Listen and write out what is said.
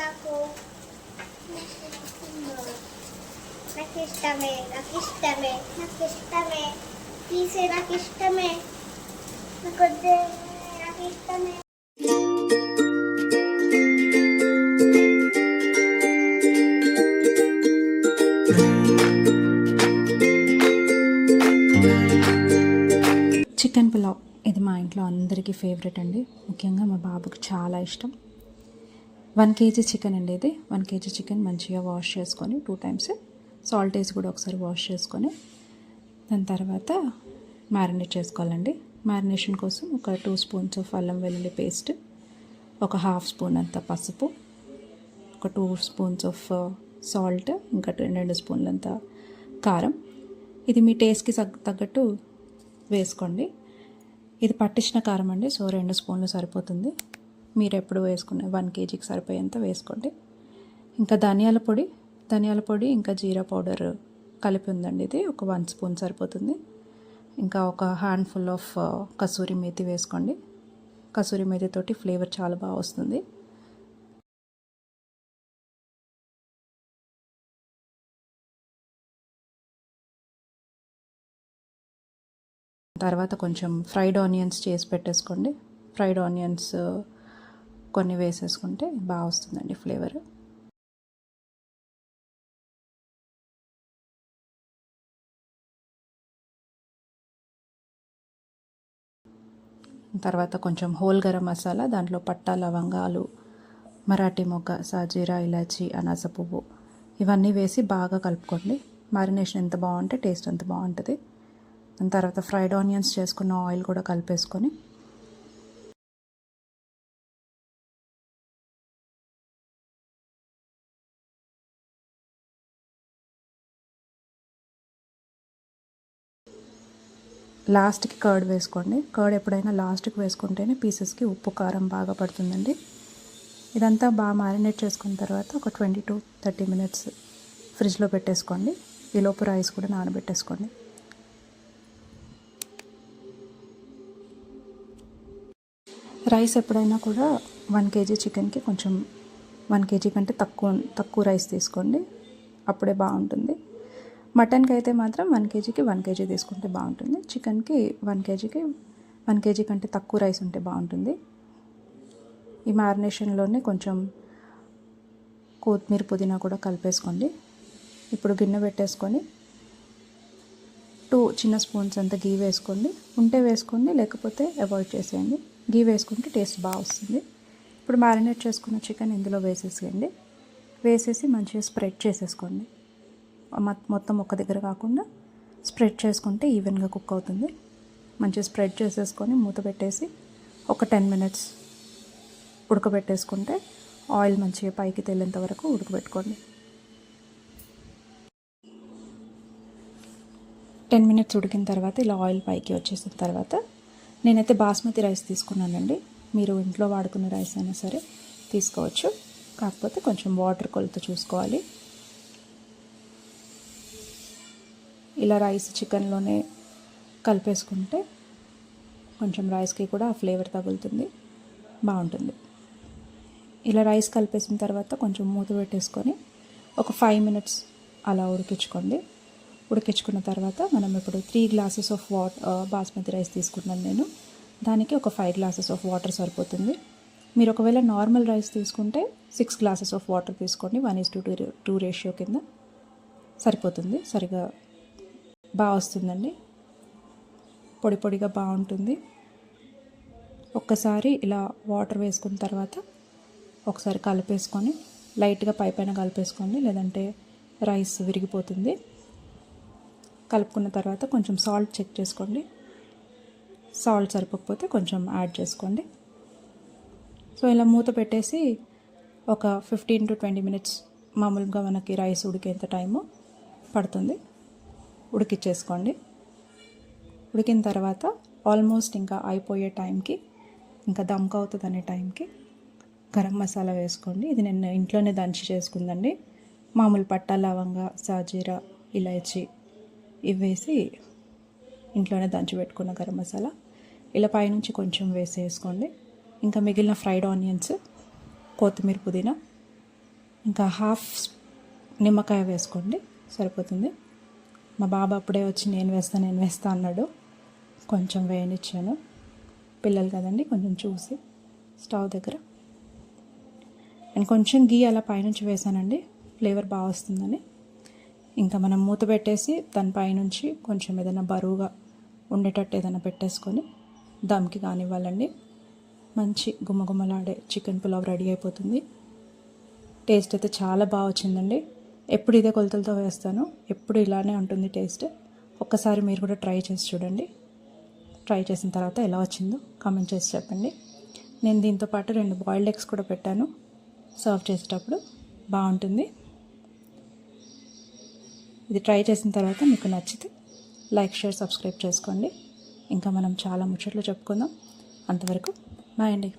నాకు నాకు ఇష్టమే నాకు ఇష్టమే నాకు ఇష్టమే తీసే నాకు ఇష్టమే నాకు నాకు ఇష్టమే. చికెన్ పులావ్ ఇది మా ఇంట్లో అందరికీ ఫేవరెట్ అండి. ముఖ్యంగా మా బాబుకి చాలా ఇష్టం. 1 kg చికెన్ అండి ఇది. 1 kg చికెన్ మంచిగా వాష్ చేసుకొని 2 times సాల్ట్ వేసి కూడా ఒకసారి వాష్ చేసుకొని దాని తర్వాత మ్యారినేట్ చేసుకోవాలండి. మ్యారినేషన్ కోసం ఒక 2 spoons ఆఫ్ అల్లం వెల్లుల్లి పేస్ట్, ఒక 1/2 spoon అంత పసుపు, ఒక 2 spoons ఆఫ్ సాల్ట్, ఇంకా 2 spoons అంత కారం. ఇది మీ టేస్ట్కి తగ్గట్టు వేసుకోండి. ఇది పట్టించిన కారం అండి, సో 2 spoons సరిపోతుంది. మీరు ఎప్పుడు వేసుకునే 1 kgకి సరిపోయేంత వేసుకోండి. ఇంకా ధనియాల పొడి ఇంకా జీరా పౌడర్ కలిపి ఉందండి. ఇది ఒక 1 spoon సరిపోతుంది. ఇంకా ఒక హ్యాండ్ఫుల్ ఆఫ్ కసూరి మేతి వేసుకోండి. కసూరి మేతి తోటి ఫ్లేవర్ చాలా బాగా వస్తుంది. తర్వాత కొంచెం ఫ్రైడ్ ఆనియన్స్ చేసి పెట్టేసుకోండి. ఫ్రైడ్ ఆనియన్స్ కొన్ని వేసేసుకుంటే బాగా వస్తుందండి ఫ్లేవర్. తర్వాత కొంచెం హోల్ గరం మసాలా, దాంట్లో పట్టా, లవంగాలు, మరాఠీ మొగ్గ, సాజీరా, ఇలాచి, అనాస పువ్వు ఇవన్నీ వేసి బాగా కలుపుకోండి. మ్యారినేషన్ ఎంత బాగుంటే టేస్ట్ అంత బాగుంటుంది. దాని తర్వాత ఫ్రైడ్ ఆనియన్స్ చేసుకున్న ఆయిల్ కూడా కలిపేసుకొని లాస్ట్కి కర్డ్ వేసుకోండి. కర్డ్ ఎప్పుడైనా లాస్ట్కి వేసుకుంటేనే పీసెస్కి ఉప్పు కారం బాగా పడుతుందండి. ఇదంతా బాగా మ్యారినేట్ చేసుకున్న తర్వాత ఒక 20 to 30 minutes ఫ్రిడ్జ్లో పెట్టేసుకోండి. ఈలోపు రైస్ కూడా నానబెట్టేసుకోండి. రైస్ ఎప్పుడైనా కూడా 1 kg చికెన్కి కొంచెం 1 kg కంటే తక్కువ రైస్ తీసుకోండి, అప్పుడే బాగుంటుంది. మటన్కి అయితే మాత్రం 1 kgకి 1 kg తీసుకుంటే బాగుంటుంది. చికెన్కి 1 kgకి 1 kg కంటే తక్కువ రైస్ ఉంటే బాగుంటుంది. ఈ మ్యారినేషన్లోనే కొంచెం కొత్తిమీర, పుదీనా కూడా కలిపేసుకోండి. ఇప్పుడు గిన్నె పెట్టేసుకొని 2 చిన్న స్పూన్స్ అంత గీ వేసుకోండి. ఉంటే వేసుకోండి, లేకపోతే అవాయిడ్ చేసేయండి. గీ వేసుకుంటే టేస్ట్ బాగా వస్తుంది. ఇప్పుడు మ్యారినేట్ చేసుకున్న చికెన్ ఇందులో వేసేసేయండి. వేసేసి మంచిగా స్ప్రెడ్ చేసేసుకోండి. మొత్తం ఒక దగ్గర కాకుండా స్ప్రెడ్ చేసుకుంటే ఈవెన్గా కుక్ అవుతుంది. మంచిగా స్ప్రెడ్ చేసేసుకొని మూత పెట్టేసి ఒక 10 minutes ఉడకబెట్టేసుకుంటే ఆయిల్ మంచిగా పైకి తేలేంత వరకు ఉడకబెట్టుకోండి. 10 minutes ఉడికిన తర్వాత ఇలా ఆయిల్ పైకి వచ్చేసిన తర్వాత నేనైతే బాస్మతి రైస్ తీసుకున్నానండి. మీరు ఇంట్లో వాడుకున్న రైస్ అయినా సరే తీసుకోవచ్చు, కాకపోతే కొంచెం వాటర్ కొలత చూసుకోవాలి. ఇలా రైస్ చికెన్లోనే కలిపేసుకుంటే కొంచెం రైస్కి కూడా ఆ ఫ్లేవర్ తగులుతుంది, బాగుంటుంది. ఇలా రైస్ కలిపేసిన తర్వాత కొంచెం మూత పెట్టేసుకొని ఒక 5 minutes అలా ఉడికించుకోండి. ఉడికించుకున్న తర్వాత మనం ఇప్పుడు 3 glasses ఆఫ్ బాస్మతి రైస్ తీసుకున్నాను నేను. దానికి ఒక 5 glasses ఆఫ్ వాటర్ సరిపోతుంది. మీరు ఒకవేళ నార్మల్ రైస్ తీసుకుంటే 6 glasses ఆఫ్ వాటర్ తీసుకోండి. 1:2 రేషియో కింద సరిపోతుంది. సరిగా బాగా వస్తుందండి, పొడి పొడిగా బాగుంటుంది. ఒక్కసారి ఇలా వాటర్ వేసుకున్న తర్వాత ఒకసారి కలిపేసుకొని లైట్గా పైన కలిపేసుకోండి, లేదంటే రైస్ విరిగిపోతుంది. కలుపుకున్న తర్వాత కొంచెం సాల్ట్ చెక్ చేసుకోండి. సాల్ట్ సరిపోకపోతే కొంచెం యాడ్ చేసుకోండి. సో ఇలా మూత పెట్టేసి ఒక 15 to 20 minutes మామూలుగా మనకి రైస్ ఉడికేంత టైము పడుతుంది ఉడికిచ్చేసుకోండి. ఉడికిన తర్వాత ఆల్మోస్ట్ ఇంకా అయిపోయే టైంకి, ఇంకా దమ్కి అవుతుంది అనే టైంకి గరం మసాలా వేసుకోండి. ఇది నేను ఇంట్లోనే దంచి చేసుకుందండి. మామూలు పట్టా, లవంగా, సాజీరా, ఇలాచి ఇవి వేసి ఇంట్లోనే దంచి పెట్టుకున్న గరం మసాలా ఇలా పైనుంచి కొంచెం వేసేసుకోండి. ఇంకా మిగిలిన ఫ్రైడ్ ఆనియన్స్, కొత్తిమీర, పుదీనా ఇంకా హాఫ్ నిమ్మకాయ వేసుకోండి, సరిపోతుంది. మా బాబు అప్పుడే వచ్చి నేను వేస్తా అన్నాడు. కొంచెం వేయనిచ్చాను, పిల్లలు కదండి, కొంచెం చూసి స్టవ్ దగ్గర. అండ్ కొంచెం గీ అలా పైనుంచి వేసానండి, ఫ్లేవర్ బాగా వస్తుందని. ఇంకా మనం మూత పెట్టేసి దాని పైనుంచి కొంచెం ఏదైనా బరువుగా ఉండేటట్టు ఏదైనా పెట్టేసుకొని దమ్కి కానివ్వాలండి. మంచి గుమ్మగుమ్మలాడే చికెన్ పులావ్ రెడీ అయిపోతుంది. టేస్ట్ అయితే చాలా బాగా వచ్చిందండి. ఎప్పుడు ఇదే కొలతలతో వేస్తాను, ఎప్పుడు ఇలానే ఉంటుంది టేస్ట్. ఒక్కసారి మీరు కూడా ట్రై చేసి చూడండి. ట్రై చేసిన తర్వాత ఎలా వచ్చిందో కామెంట్ చేసి చెప్పండి. నేను దీంతో పాటు 2 బాయిల్డ్ ఎగ్స్ కూడా పెట్టాను, సర్వ్ చేసేటప్పుడు బాగుంటుంది. ఇది ట్రై చేసిన తర్వాత మీకు నచ్చితే లైక్, షేర్, సబ్స్క్రైబ్ చేసుకోండి. ఇంకా మనం చాలా ముచ్చట్లు చెప్పుకుందాం. అంతవరకు బాయ్ అండి.